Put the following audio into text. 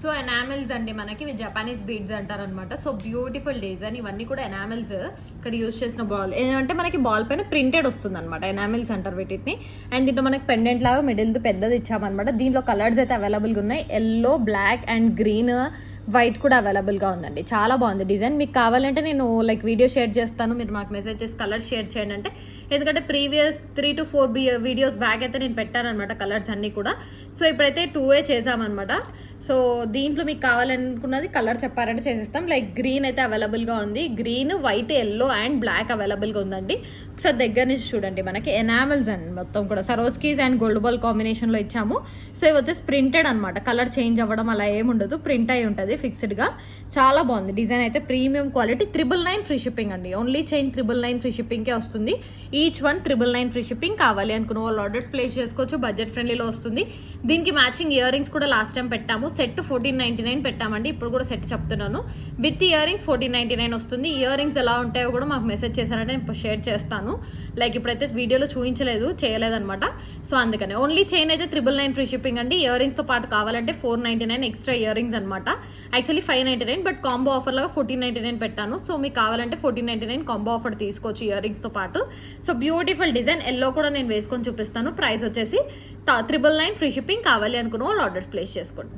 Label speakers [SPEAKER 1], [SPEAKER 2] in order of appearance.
[SPEAKER 1] So enamels అండి మనకి ఇవి జపానీస్ బీడ్స్ అంటారు అనమాట. So beautiful design. ఇవన్నీ కూడా ఎనామిల్స్ ఇక్కడ యూజ్ చేసిన బాల్ ఏంటంటే మనకి బాల్ పైన ప్రింటెడ్ వస్తుంది అనమాట. ఎనామిల్స్ అంటారు వీటిని. అండ్ దీంట్లో మనకి పెండెంట్ లాగా మిడిల్ పెద్దది ఇచ్చామన్నమాట. దీంట్లో కలర్స్ అయితే అవైలబుల్గా ఉన్నాయి. Yellow, black and green, white కూడా అవైలబుల్గా ఉందండి. చాలా బాగుంది డిజైన్. మీకు కావాలంటే నేను లైక్ వీడియో షేర్ చేస్తాను, మీరు మాకు మెసేజ్ చేసి కలర్స్ షేర్ చేయండి అంటే. ఎందుకంటే ప్రీవియస్ 3 to 4 వీడియోస్ బ్యాక్ అయితే నేను పెట్టాను అనమాట కలర్స్ అన్నీ కూడా. సో ఇప్పుడైతే 2 చేసామన్నమాట. సో దీంట్లో మీకు కావాలనుకున్నది కలర్ చెప్పారంటే చేసేస్తాం. లైక్ గ్రీన్ అయితే అవైలబుల్గా ఉంది. Green, white, yellow and black అవైలబుల్గా ఉందండి. ఒకసారి దగ్గర నుంచి చూడండి. మనకి ఎనామిల్స్ అండి మొత్తం కూడా సరోస్కీస్ అండ్ గోల్డ్ బాల్ కాంబినేషన్లో ఇచ్చాము. సో ఇవి వచ్చేసి ప్రింటెడ్ అనమాట. కలర్ చేంజ్ అవ్వడం అలా ఏముండదు, ప్రింట్ అయి ఉంటుంది ఫిక్స్డ్గా. చాలా బాగుంది డిజైన్ అయితే. Premium quality. 999 ఫ్రీ షిప్పింగ్ అండి. ఓన్లీ చైన్ 999 ఫ్రీ షిప్పింగ్కే వస్తుంది. Each one 999 free shipping. కావాలి అనుకున్న వాళ్ళు ఆర్డర్స్ ప్లేస్ చేసుకోవచ్చు. బడ్జెట్ ఫ్రెండ్లీలో వస్తుంది. దీనికి మ్యాచింగ్ ఇయర్ రింగ్స్ కూడా లాస్ట్ టైం పెట్టాము. సెట్ 1499 పెట్టామండి. ఇప్పుడు కూడా సెట్ చెప్తున్నాను. విత్ ఇయర్ రింగ్స్ 1499 వస్తుంది. ఇయర్ రింగ్స్ ఎలా ఉంటాయో కూడా మాకు మెసేజ్ చేశారంటే నేను షేర్ చేస్తాను. లైక్ ఇప్పుడైతే వీడియోలో చేయలేదన్నమాట. సో అందుకనే ఓన్లీ చైన్ అయితే 999 ఫ్రీ షిప్పింగ్ అండి. ఇయర్ రింగ్స్ తో పాటు కావాలంటే 499 ఎక్స్ట్రా ఇయర్ రింగ్స్ అనమాట. యాక్చువల్లీ 599 బట్ కాంబో ఆఫర్ లాగా 1499 పెట్టాను. సో మీకు కావాలంటే 1499 కాంబో ఆఫర్ తీసుకోవచ్చు ఇయర్ రింగ్స్ తో పాటు. So beautiful design. ఎల్లో కూడా నేను వేసుకొని చూపిస్తాను. ప్రైస్ వచ్చేసి 999 ఫ్రీ షిప్పింగ్. కావాలి అనుకున్న వాళ్ళు ఆర్డర్స్ ప్లేస్ చేసుకోండి.